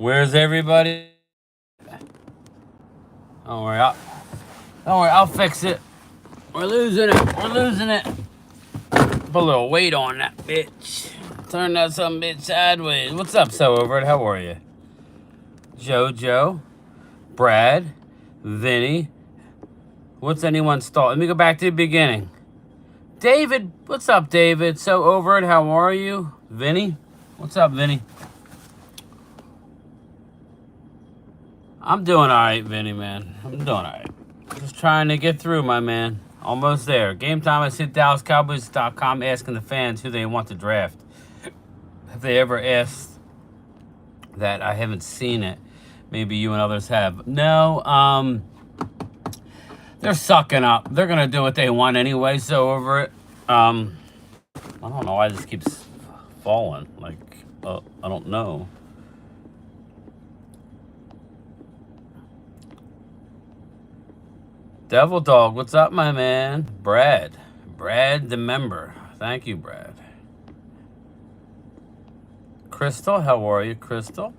Where's everybody? Don't worry, I'll fix it. We're losing it. Put a little weight on that bitch. Turn that some bitch sideways. What's up, So Over It? How are you? Jojo, Brad, Vinny. What's anyone's thought? Let me go back to the beginning. David, what's up, David? So Over It, how are you? Vinny, what's up, Vinny? I'm doing all right, Vinny, man. I'm doing all right. Just trying to get through, my man. Almost there. Game time. I see DallasCowboys.com asking the fans who they want to draft. Have they ever asked that? I haven't seen it. Maybe you and others have. No, they're sucking up. They're going to do what they want anyway, So Over It. I don't know why this keeps falling. Like, I don't know. Devil Dog, what's up, my man? Brad the member. Thank you, Brad. Crystal, how are you, Crystal?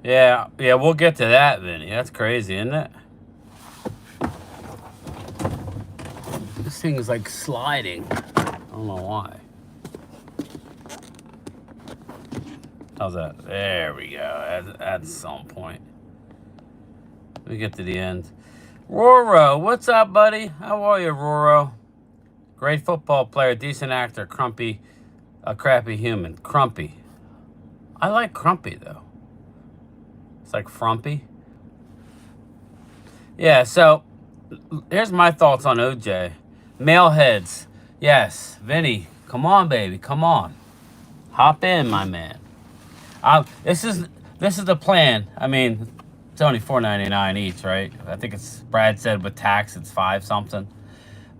Yeah, we'll get to that, Vinny. That's crazy, isn't it? This thing is like sliding. I don't know why. How's that? There we go. At some point. We get to the end. Roro, what's up, buddy? How are you, Roro? Great football player, decent actor, a crappy human. Crumpy. I like Crumpy, though. It's like Frumpy. Yeah, so here's my thoughts on OJ. Male heads. Yes, Vinny, come on, baby, come on. Hop in, my man. This is the plan. I mean, it's only $4.99 each, right? I think it's, Brad said with tax, it's $5 something.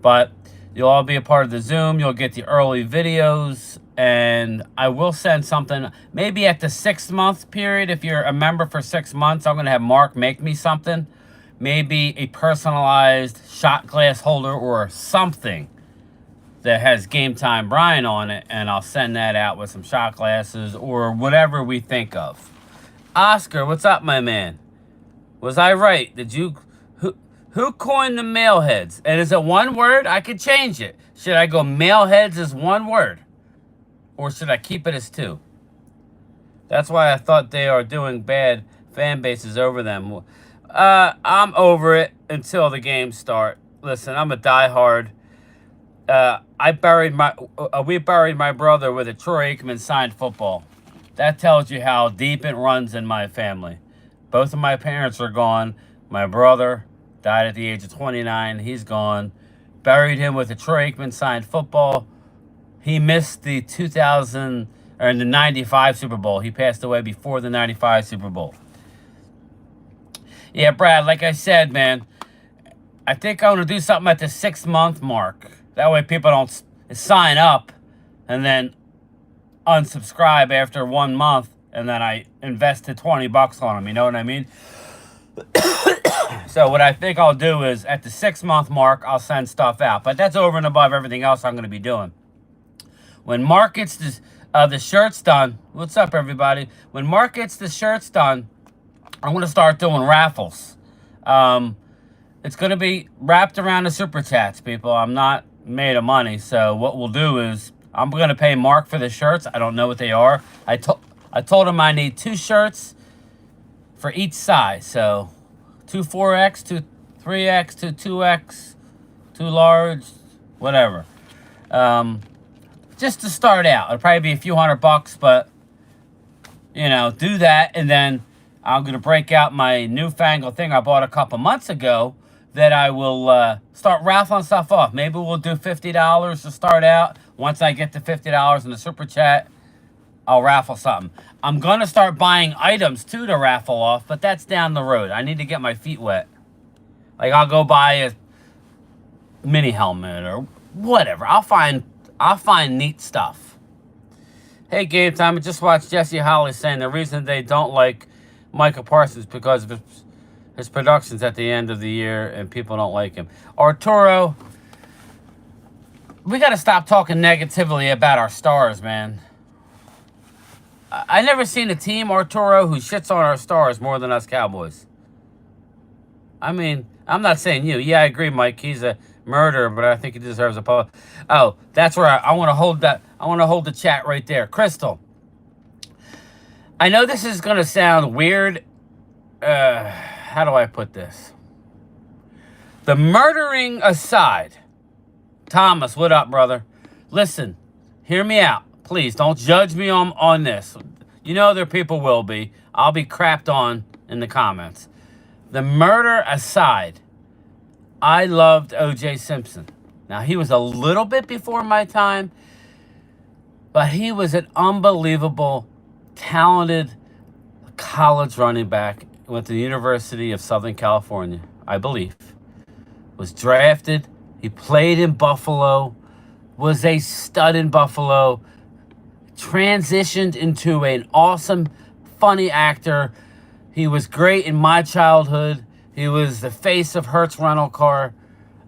But you'll all be a part of the Zoom. You'll get the early videos. And I will send something, maybe at the 6-month period. If you're a member for 6 months, I'm going to have Mark make me something. Maybe a personalized shot glass holder or something that has Game Time Brian on it. And I'll send that out with some shot glasses or whatever we think of. Oscar, what's up, my man? Was I right? Who coined the male heads? And is it one word? I could change it. Should I go male heads as one word? Or should I keep it as two? That's why I thought they are doing bad fan bases over them. I'm over it until the games start. Listen, I'm a diehard. We buried my brother with a Troy Aikman signed football. That tells you how deep it runs in my family. Both of my parents are gone. My brother died at the age of 29. He's gone. Buried him with a Troy Aikman signed football. He missed the 95 Super Bowl. He passed away before the 95 Super Bowl. Yeah, Brad, like I said, man, I think I want to do something at the 6-month mark. That way people don't sign up and then unsubscribe after 1 month. And then I invested $20 on them. You know what I mean? So what I think I'll do is at the 6-month mark, I'll send stuff out. But that's over and above everything else I'm going to be doing. When Mark gets the shirts done, what's up, everybody? When Mark gets the shirts done, I'm going to start doing raffles. It's going to be wrapped around the Super Chats, people. I'm not made of money. So what we'll do is I'm going to pay Mark for the shirts. I don't know what they are. I told him I need 2 shirts for each size. So 2 4X, 2 3X, 2 2X, 2 large, whatever. Just to start out. It'll probably be a few $100, but, you know, do that. And then I'm going to break out my newfangled thing I bought a couple months ago that I will start raffling stuff off. Maybe we'll do $50 to start out. Once I get to $50 in the Super Chat, I'll raffle something. I'm going to start buying items, too, to raffle off, but that's down the road. I need to get my feet wet. Like, I'll go buy a mini helmet or whatever. I'll find neat stuff. Hey, Game Time. I just watched Jesse Holly saying the reason they don't like Michael Parsons because of his productions at the end of the year and people don't like him. Arturo, we got to stop talking negatively about our stars, man. I never seen a team, Arturo, who shits on our stars more than us Cowboys. I mean, I'm not saying you. Yeah, I agree, Mike. He's a murderer, but I think he deserves a pause. Oh, that's where I want to hold that. I want to hold the chat right there. Crystal, I know this is going to sound weird. How do I put this? The murdering aside, Thomas, what up, brother? Listen, hear me out. Please, don't judge me on this. You know there people will be. I'll be crapped on in the comments. The murder aside, I loved O.J. Simpson. Now, he was a little bit before my time, but he was an unbelievable, talented college running back. Went to the University of Southern California, I believe. Was drafted. He played in Buffalo. Was a stud in Buffalo. Transitioned into an awesome, funny actor. He was great in my childhood. He was the face of Hertz rental car.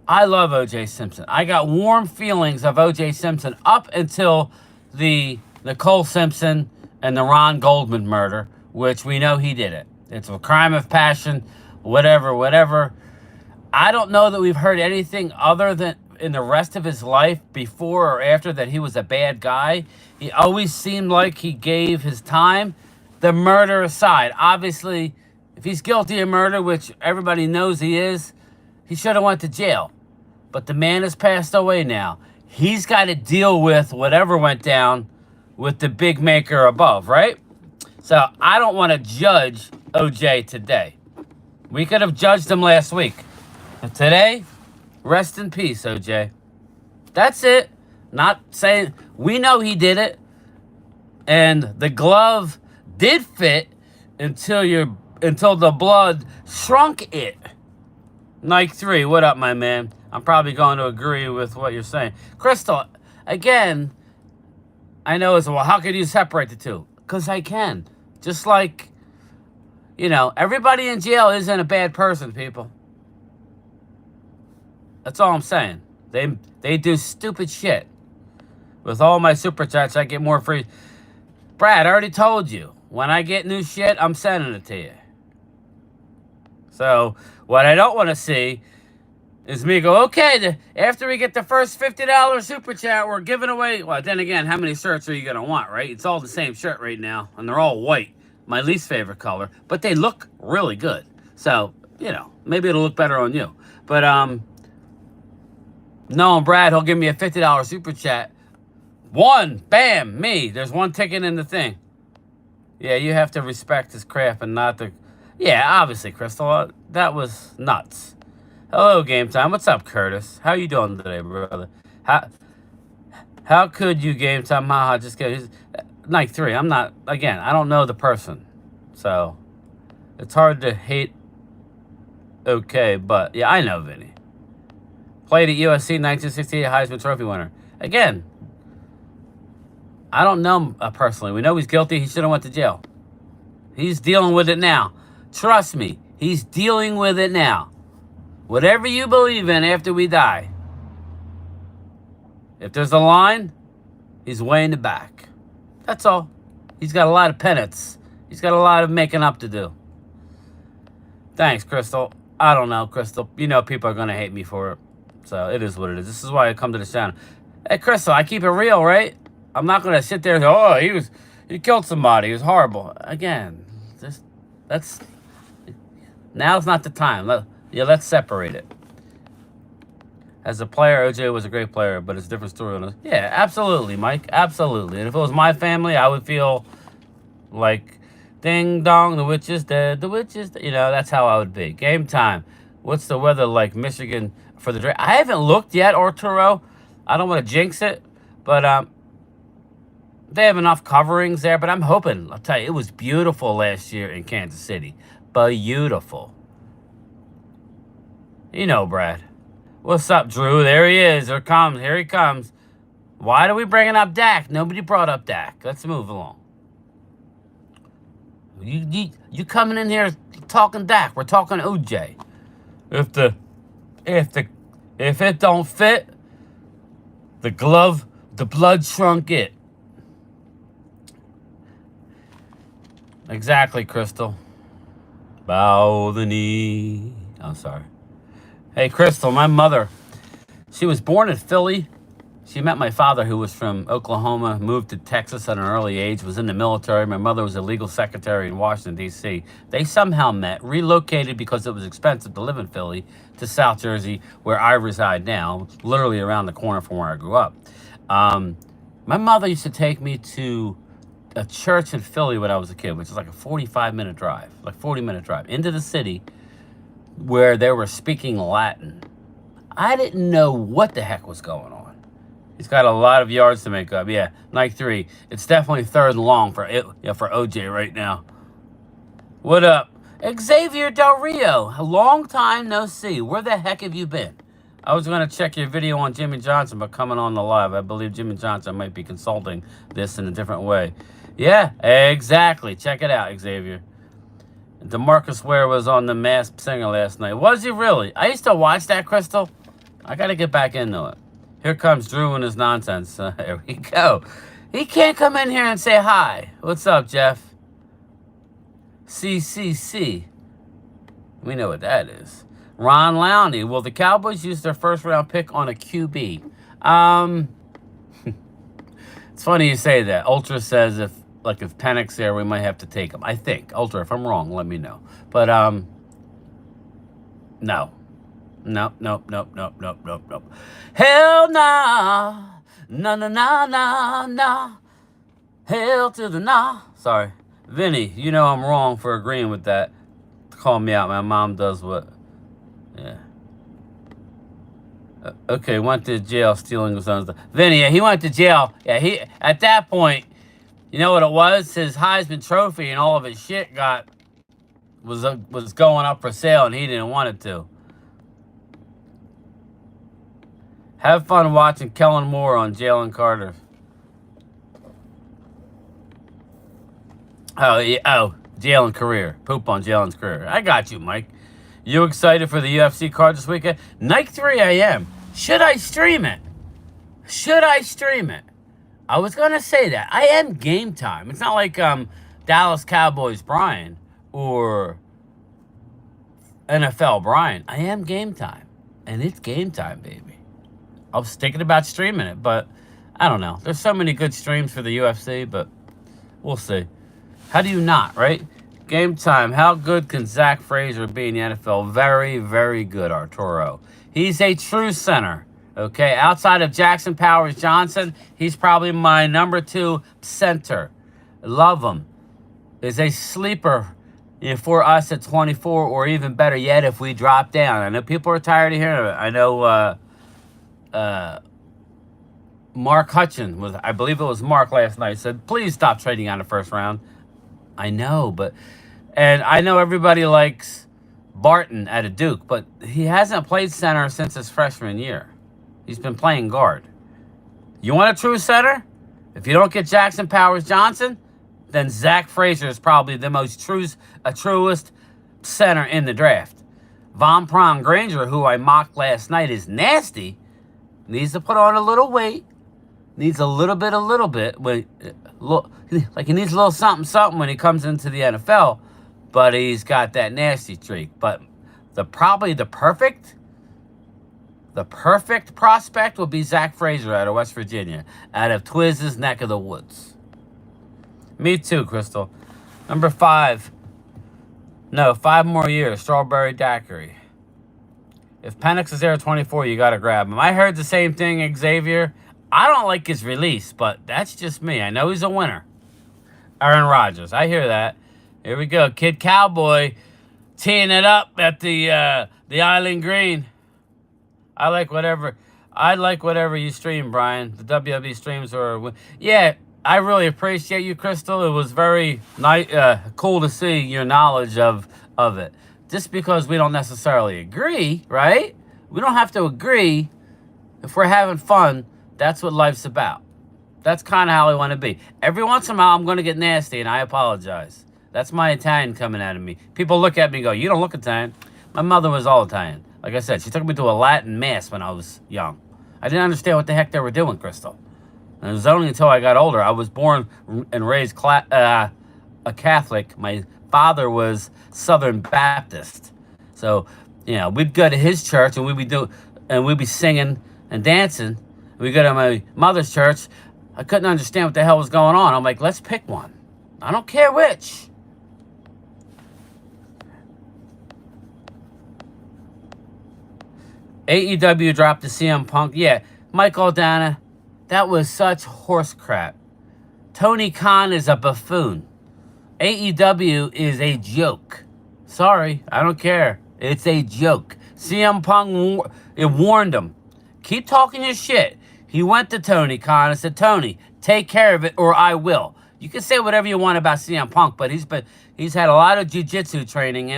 I love O.J. Simpson. I got warm feelings of O.J. Simpson up until the Nicole Simpson and the Ron Goldman murder, which we know he did it. It's a crime of passion, whatever. I don't know that we've heard anything other than in the rest of his life before or after that he was a bad guy. He always seemed like he gave his time. The murder aside, obviously, if he's guilty of murder, which everybody knows he is, he should have went to jail. But the man has passed away now. He's got to deal with whatever went down with the big maker above, right? So I don't want to judge OJ today. We could have judged him last week. And today, rest in peace, OJ. That's it. Not saying we know he did it. And the glove did fit until the blood shrunk it. Nike 3, what up, my man? I'm probably going to agree with what you're saying. Crystal, again, I know it's, well, how could you separate the two? Because I can. Just like, everybody in jail isn't a bad person, people. That's all I'm saying. They do stupid shit. With all my super chats, I get more free. Brad, I already told you. When I get new shit, I'm sending it to you. So, what I don't want to see is me go, okay, after we get the first $50 super chat, we're giving away. Well, then again, how many shirts are you going to want, right? It's all the same shirt right now, and they're all white. My least favorite color. But they look really good. So, maybe it'll look better on you. But, knowing Brad, he'll give me a $50 super chat. One, bam, me. There's one ticket in the thing. Yeah, you have to respect his craft and not the... Yeah, obviously, Crystal. That was nuts. Hello, Game Time. What's up, Curtis? How you doing today, brother? How could you, Game Time? Haha, just get... Nike 3, I'm not... Again, I don't know the person. So, it's hard to hate... Okay, but... Yeah, I know Vinny. Played at USC, 1968 Heisman Trophy winner. Again, I don't know him personally. We know he's guilty. He should have went to jail. He's dealing with it now. Trust me, he's dealing with it now. Whatever you believe in after we die, if there's a line, he's weighing it back. That's all. He's got a lot of penance. He's got a lot of making up to do. Thanks, Crystal. I don't know, Crystal. People are going to hate me for it. So it is what it is. This is why I come to the channel. Hey, Crystal, I keep it real, right? I'm not going to sit there and say, he killed somebody. He was horrible. Again, now's not the time. Let's separate it. As a player, OJ was a great player, but it's a different story. Yeah, absolutely, Mike. Absolutely. And if it was my family, I would feel like, ding dong, the witch is dead. The witch is dead. That's how I would be. Game time. What's the weather like, Michigan, for the draft? I haven't looked yet, Arturo. I don't want to jinx it, but they have enough coverings there. But I'm hoping, I'll tell you, it was beautiful last year in Kansas City. Beautiful. Brad. What's up, Drew? There he is. Here he comes. Why are we bringing up Dak? Nobody brought up Dak. Let's move along. You coming in here talking Dak? We're talking OJ. If it don't fit, the blood shrunk it. Exactly, Crystal. Bow the knee. I'm sorry. Hey, Crystal, my mother, she was born in Philly. She met my father, who was from Oklahoma, moved to Texas at an early age, was in the military. My mother was a legal secretary in Washington, D.C. They somehow met, relocated because it was expensive to live in Philly, to South Jersey, where I reside now, literally around the corner from where I grew up. Um, my mother used to take me to a church in Philly when I was a kid, which is like a 45-minute drive, like 40-minute drive, into the city where they were speaking Latin. I didn't know what the heck was going on. He's got a lot of yards to make up. Yeah, Nike 3. It's definitely third and long for OJ right now. What up? Xavier Del Rio. A long time no see. Where the heck have you been? I was going to check your video on Jimmy Johnson, but coming on the live, I believe Jimmy Johnson might be consulting this in a different way. Yeah, exactly. Check it out, Xavier. DeMarcus Ware was on The Masked Singer last night. Was he really? I used to watch that, Crystal. I got to get back into it. Here comes Drew and his nonsense. Here we go. He can't come in here and say hi. What's up, Jeff? CCC. We know what that is. Ron Lowney. Will the Cowboys use their first-round pick on a QB? It's funny you say that. Ultra says if Penix there, we might have to take him. I think. Ultra, if I'm wrong, let me know. But, no. Nope. Hell nah. Nah. Hell to the nah. Sorry. Vinny, you know I'm wrong for agreeing with that. Call me out. My mom does what? Yeah. Okay, went to jail stealing his own stuff. Vinny, yeah, he went to jail. Yeah, he at that point, you know what it was? His Heisman Trophy and all of his shit was going up for sale, and he didn't want it to. Have fun watching Kellen Moore on Jalen Carter. Oh, yeah. Oh, Jalen career. Poop on Jalen's career. I got you, Mike. You excited for the UFC card this weekend? Nike 3 I am. Should I stream it? I was going to say that. I am game time. It's not like Dallas Cowboys Brian or NFL Brian. I am game time. And it's game time, baby. I was thinking about streaming it, but I don't know. There's so many good streams for the UFC, but we'll see. How do you not, right? Game time. How good can Zach Frazier be in the NFL? Very, very good, Arturo. He's a true center, okay? Outside of Jackson Powers Johnson, he's probably my number 2 center. Love him. Is a sleeper for us at 24, or even better yet, if we drop down. I know people are tired of hearing of it. I know Mark Hutchin, I believe it was Mark last night, said, please stop trading on the first round. I know, and I know everybody likes Barton at a Duke, but he hasn't played center since his freshman year. He's been playing guard. You want a true center? If you don't get Jackson Powers Johnson, then Zach Frazier is probably the most truest center in the draft. Von Prom Granger, who I mocked last night, is nasty. Needs to put on a little weight. Needs a little bit. Like he needs a little something when he comes into the NFL. But he's got that nasty streak. But probably the perfect prospect will be Zach Frazier out of West Virginia, out of Twiz's neck of the woods. Me too, Crystal. Number 5. No, 5 more years. Strawberry Daiquiri. If Penix is there at 24, you got to grab him. I heard the same thing, Xavier. I don't like his release, but that's just me. I know he's a winner. Aaron Rodgers. I hear that. Here we go. Kid Cowboy teeing it up at the Island Green. I like whatever you stream, Brian. The WWE streams are... Yeah, I really appreciate you, Crystal. It was very cool to see your knowledge of it. Just because we don't necessarily agree, right? We don't have to agree. If we're having fun, that's what life's about. That's kind of how I want to be. Every once in a while, I'm going to get nasty, and I apologize. That's my Italian coming out of me. People look at me and go, you don't look Italian. My mother was all Italian. Like I said, she took me to a Latin mass when I was young. I didn't understand what the heck they were doing, Crystal. And it was only until I got older. I was born and raised a Catholic. My father was Southern Baptist. So, we'd go to his church and we'd be singing and dancing. We go to my mother's church. I couldn't understand what the hell was going on. I'm like, let's pick one. I don't care which. AEW dropped the CM Punk. Yeah, Michael Dana, that was such horse crap. Tony Khan is a buffoon. AEW is a joke. Sorry, I don't care. It's a joke. CM Punk, it warned him. Keep talking your shit. He went to Tony Khan and said, Tony, take care of it or I will. You can say whatever you want about CM Punk, but he's had a lot of jiu-jitsu training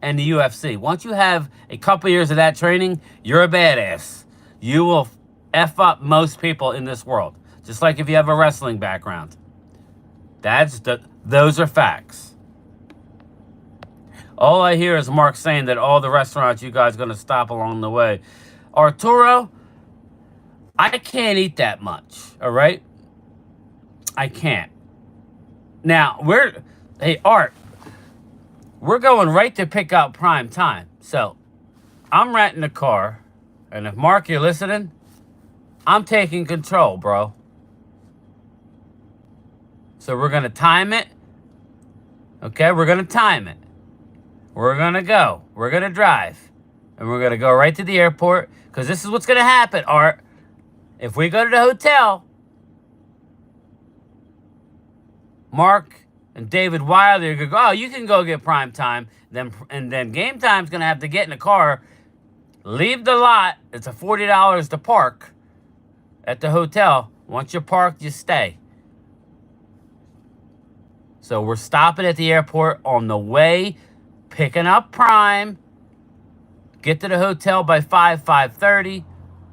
and the UFC. Once you have a couple years of that training, you're a badass. You will F up most people in this world. Just like if you have a wrestling background. Those are facts. All I hear is Mark saying that all the restaurants you guys are going to stop along the way. Arturo, I can't eat that much, all right? I can't. Now, hey, Art, we're going right to pick up prime time. So, I'm renting a car, and if Mark, you're listening, I'm taking control, bro. So, we're going to time it. Okay, we're going to time it. We're going to go. We're going to drive. And we're going to go right to the airport, because this is what's going to happen, Art. If we go to the hotel, Mark and David Wiley are going to go, oh, you can go get prime time. And then game time's going to have to get in the car, leave the lot. It's a $40 to park at the hotel. Once you're parked, you stay. So we're stopping at the airport on the way, picking up prime. Get to the hotel by 5:30.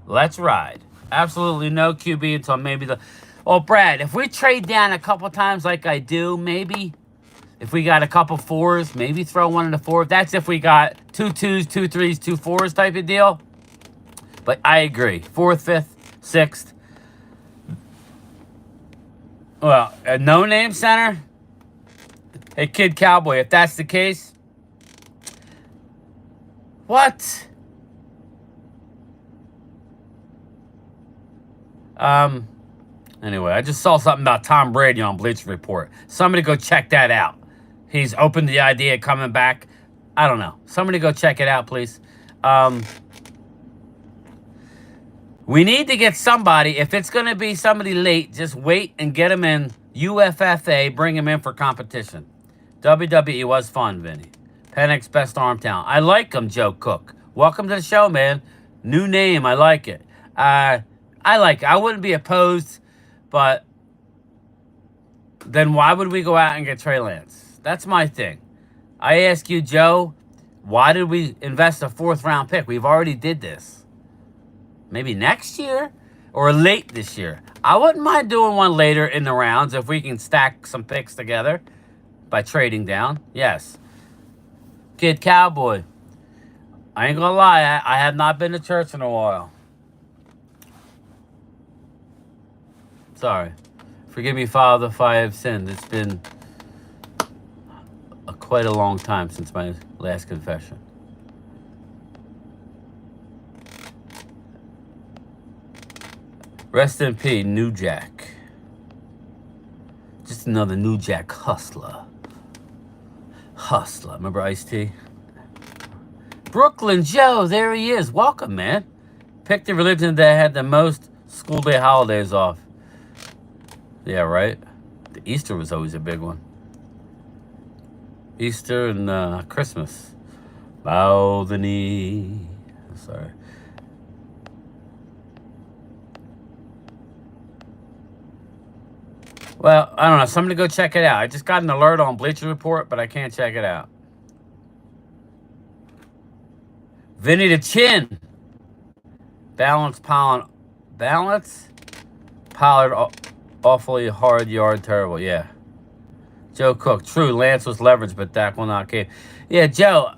Let's ride. Absolutely no QB until maybe Oh, Brad, if we trade down a couple times like I do, maybe if we got a couple fours, maybe throw one in the four. That's if we got 2 twos, 2 threes, 2 fours type of deal. But I agree. 4th, 5th, 6th. Well, a no-name center? Hey, Kid Cowboy, if that's the case, what? Anyway, I just saw something about Tom Brady on Bleacher Report. Somebody go check that out. He's open to the idea of coming back. I don't know. Somebody go check it out, please. We need to get somebody. If it's going to be somebody late, just wait and get him in UFFA. Bring him in for competition. WWE was fun, Vinny. Penix best arm talent. I like him, Joe Cook. Welcome to the show, man. New name. I like it. I like it. I wouldn't be opposed, but then why would we go out and get Trey Lance? That's my thing. I ask you, Joe, why did we invest a 4th-round pick? We've already did this. Maybe next year or late this year. I wouldn't mind doing one later in the rounds if we can stack some picks together by trading down. Yes. Kid Cowboy. I ain't gonna lie, I have not been to church in a while. Sorry. Forgive me, Father, if I have sinned. It's been quite a long time since my last confession. Rest in peace, New Jack. Just another New Jack hustler. Hustler. Remember Ice-T? Brooklyn Joe, there he is. Welcome, man. Pick the religion that had the most school day holidays off. Yeah, right? The Easter was always a big one. Easter and Christmas. Bow the knee. Sorry. Well, I don't know. Somebody go check it out. I just got an alert on Bleacher Report, but I can't check it out. Vinny the Chin. Balance Pollard. Awfully hard yard, terrible. Yeah. Joe Cook. True, Lance was leveraged, but Dak will not cave. Yeah, Joe,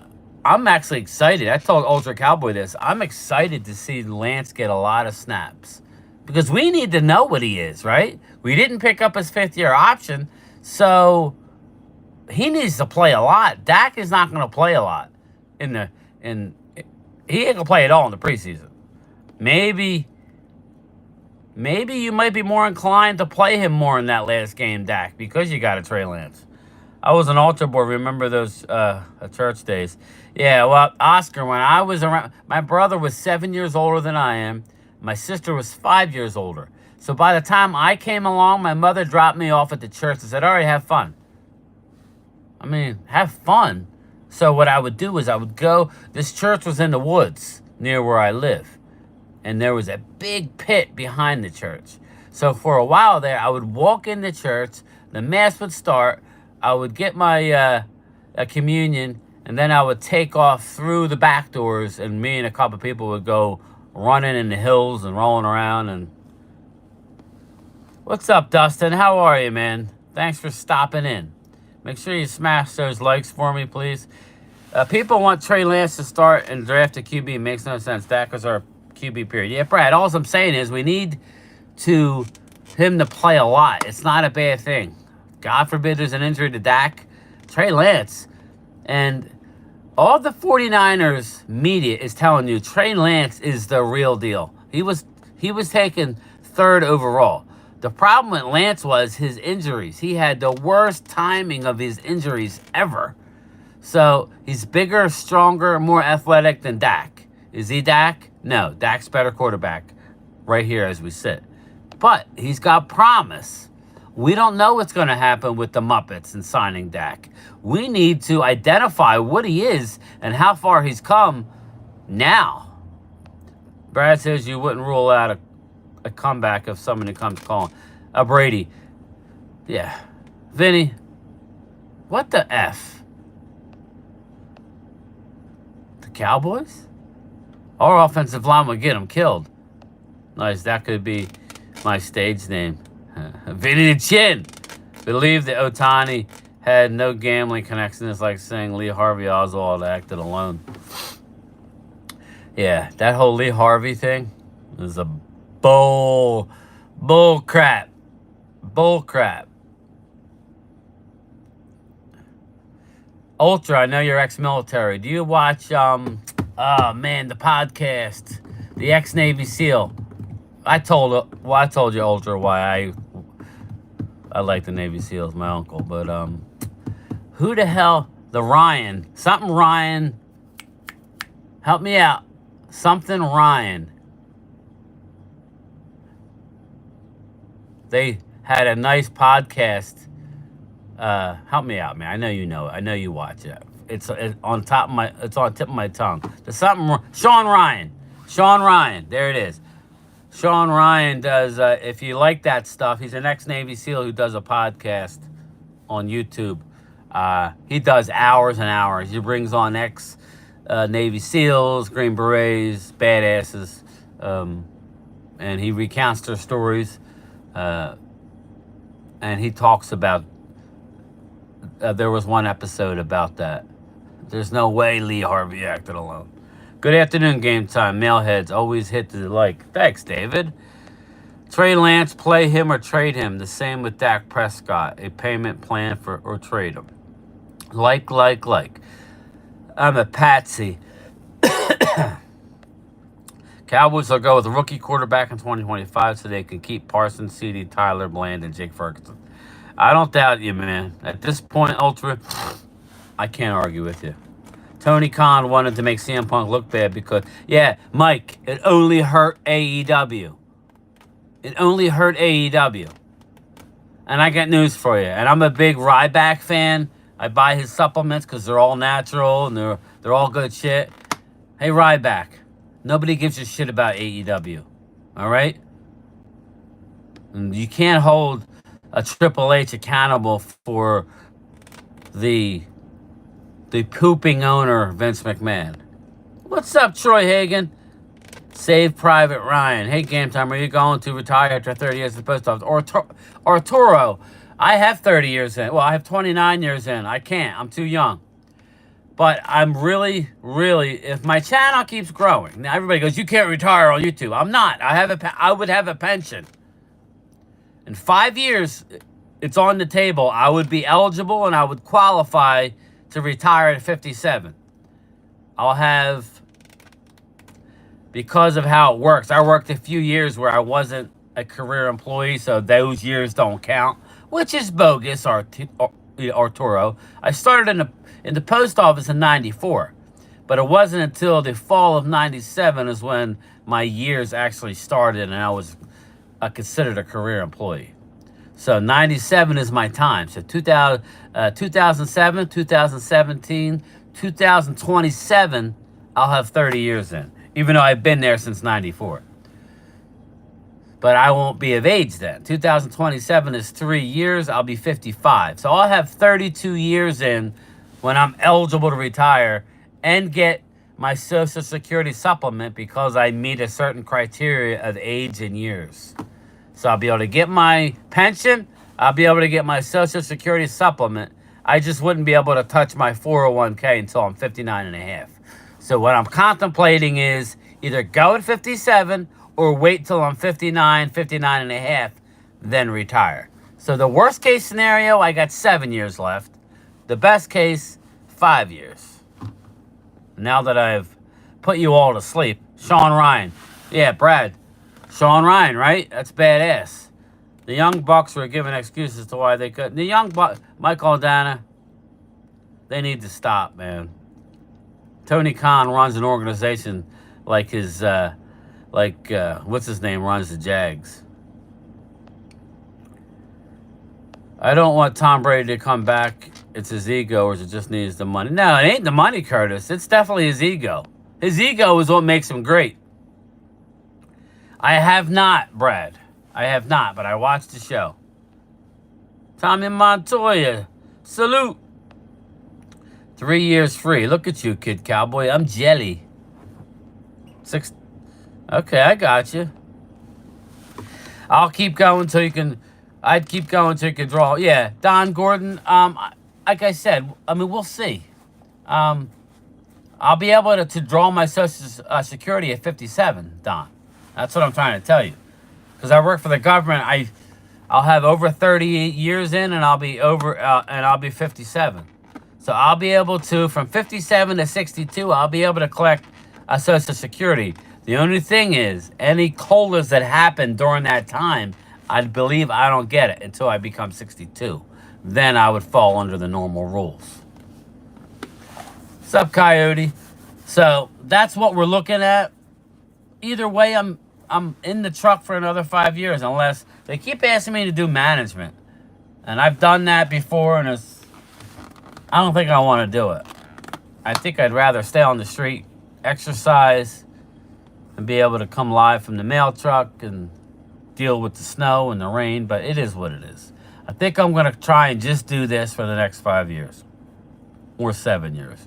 I'm actually excited. I told Ultra Cowboy this. I'm excited to see Lance get a lot of snaps. Because we need to know what he is, right? We didn't pick up his 5th-year option, so he needs to play a lot. Dak is not going to play a lot in the in. He ain't gonna play at all in the preseason. Maybe you might be more inclined to play him more in that last game, Dak, because you got a Trey Lance. I was an altar boy. Remember those church days? Yeah. Well, Oscar, when I was around, my brother was 7 years older than I am. My sister was 5 years older. So by the time I came along, my mother dropped me off at the church and said, "All right, have fun." I mean, have fun. So what I would do is I would go. This church was in the woods near where I live, and there was a big pit behind the church. So for a while there, I would walk in the church. The mass would start. I would get my communion, and then I would take off through the back doors, and me and a couple people would go running in the hills and rolling around. And what's up, Dustin? How are you, man? Thanks for stopping in. Make sure you smash those likes for me, please. People want Trey Lance to start and draft a QB. It makes no sense. Dak is our QB period. Yeah, Brad, all I'm saying is we need him to play a lot. It's not a bad thing. God forbid there's an injury to Dak. Trey Lance. And all the 49ers media is telling you Trey Lance is the real deal. He was taken 3rd overall. The problem with Lance was his injuries. He had the worst timing of his injuries ever. So he's bigger, stronger, more athletic than Dak. Is he Dak? No, Dak's better quarterback right here as we sit. But he's got promise. We don't know what's going to happen with the Muppets and signing Dak. We need to identify what he is and how far he's come now. Brad says you wouldn't rule out a comeback if somebody comes calling. Brady. Yeah. Vinny. What the F? The Cowboys? Our offensive line would get him killed. Nice. That could be my stage name. Vinny the Chin. Believe that Otani had no gambling connection. It's like saying Lee Harvey Oswald acted alone. Yeah, that whole Lee Harvey thing is a bull crap. Bull crap. Ultra, I know you're ex-military. Do you watch, the podcast, the ex-Navy SEAL? I told you, Ultra, why I like the Navy SEALs, my uncle. But, who the hell, the Ryan, something Ryan, help me out. Something Ryan. They had a nice podcast. Help me out, man. I know you know it. I know you watch it. It's on tip of my tongue. There's something. Sean Ryan. There it is. Sean Ryan does. If you like that stuff, he's an ex-Navy SEAL who does a podcast on YouTube. He does hours and hours. He brings on ex-Navy SEALs, Green Berets, badasses, and he recounts their stories. And he talks about, there was one episode about that. There's no way Lee Harvey acted alone. Good afternoon, Game Time. Mailheads, always hit the like. Thanks, David. Trey Lance, play him or trade him. The same with Dak Prescott. A payment plan or trade him. Like. I'm a patsy. Cowboys will go with a rookie quarterback in 2025 so they can keep Parsons, CD, Tyler, Bland, and Jake Ferguson. I don't doubt you, man. At this point, Ultra, I can't argue with you. Tony Khan wanted to make CM Punk look bad because, yeah, Mike, it only hurt AEW. It only hurt AEW. And I got news for you. And I'm a big Ryback fan. I buy his supplements because they're all natural and they're all good shit. Hey, Ryback. Nobody gives a shit about AEW. All right? And you can't hold a Triple H accountable for the pooping owner, Vince McMahon. What's up, Troy Hagan? Save Private Ryan. Hey, Game Time, are you going to retire after 30 years at the post office? Arturo, I have 30 years in. Well, I have 29 years in. I can't. I'm too young. But I'm really, if my channel keeps growing, now everybody goes, you can't retire on YouTube. I'm not. I would have a pension. In 5 years, it's on the table. I would be eligible and I would qualify to retire at 57. I'll have, because of how it works, I worked a few years where I wasn't a career employee, so those years don't count, which is bogus, Arturo. I started in the post office in 94, but it wasn't until the fall of 97 is when my years actually started and I was considered a career employee. So 97 is my time. So 2007, 2017, 2027, I'll have 30 years in, even though I've been there since 94. But I won't be of age then. 2027 is 3 years. I'll be 55. So I'll have 32 years in when I'm eligible to retire and get my Social Security supplement because I meet a certain criteria of age and years. So I'll be able to get my pension. I'll be able to get my Social Security supplement. I just wouldn't be able to touch my 401k until I'm 59 and a half. So what I'm contemplating is either go at 57 or wait till I'm 59, 59 and a half, then retire. So the worst case scenario, I got 7 years left. The best case, 5 years. Now that I've put you all to sleep. Sean Ryan. Yeah, Brad. Sean Ryan, right? That's badass. The Young Bucks were giving excuses to why they couldn't. The Young Bucks, Michael Aldana, they need to stop, man. Tony Khan runs an organization like his, what's his name, runs the Jags. I don't want Tom Brady to come back. It's his ego, or it just needs the money. No, it ain't the money, Curtis. It's definitely his ego. His ego is what makes him great. I have not, Brad. I have not, but I watched the show. Tommy Montoya, salute. 3 years free. Look at you, kid cowboy. I'm jelly. Okay, I got you. I'll keep going until you can. I'd keep going until you can draw. Yeah, Don Gordon. Like I said, I mean, we'll see. I'll be able to draw my Social Security at 57, Don. That's what I'm trying to tell you. Because I work for the government, I'll have over 38 years in, and I'll be 57. So I'll be able to, from 57 to 62, I'll be able to collect a Social Security. The only thing is, any COLAs that happen during that time, I believe I don't get it until I become 62. Then I would fall under the normal rules. What's up, Coyote? So that's what we're looking at. Either way, I'm in the truck for another 5 years, unless they keep asking me to do management. And I've done that before, and I don't think I want to do it. I think I'd rather stay on the street, exercise, and be able to come live from the mail truck and deal with the snow and the rain, but it is what it is. I think I'm going to try and just do this for the next 5 years. Or 7 years.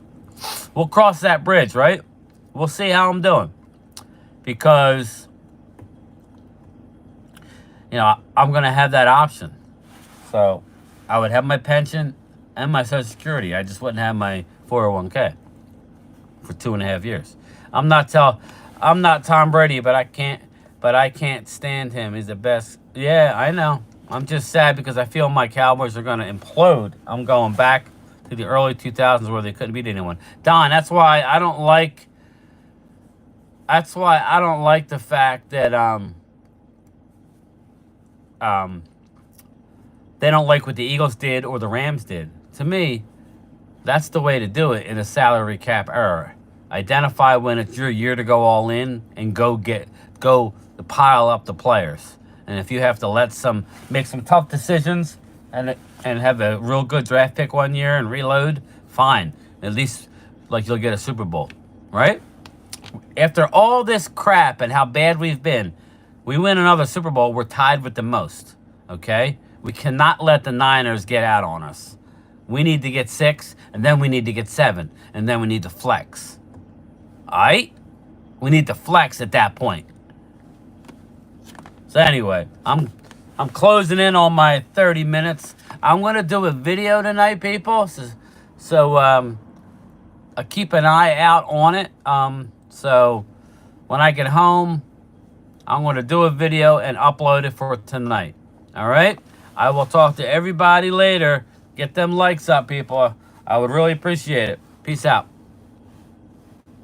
We'll cross that bridge, right? We'll see how I'm doing. Because, I'm going to have that option. So, I would have my pension and my Social Security. I just wouldn't have my 401k for 2.5 years. I'm not Tom Brady, but I can't stand him. He's the best. Yeah, I know. I'm just sad because I feel my Cowboys are going to implode. I'm going back to the early 2000s where they couldn't beat anyone. Don, that's why I don't like the fact that they don't like what the Eagles did or the Rams did. To me, that's the way to do it in a salary cap era. Identify when it's your year to go all in and go pile up the players. And if you have to make some tough decisions and have a real good draft pick one year and reload, fine. At least you'll get a Super Bowl, right? After all this crap and how bad we've been, we win another Super Bowl, we're tied with the most, okay? We cannot let the Niners get out on us. We need to get 6, and then we need to get 7, and then we need to flex. All right? We need to flex at that point. So anyway, I'm closing in on my 30 minutes. I'm going to do a video tonight, people. So keep an eye out on it. So when I get home, I'm going to do a video and upload it for tonight. All right? I will talk to everybody later. Get them likes up, people. I would really appreciate it. Peace out.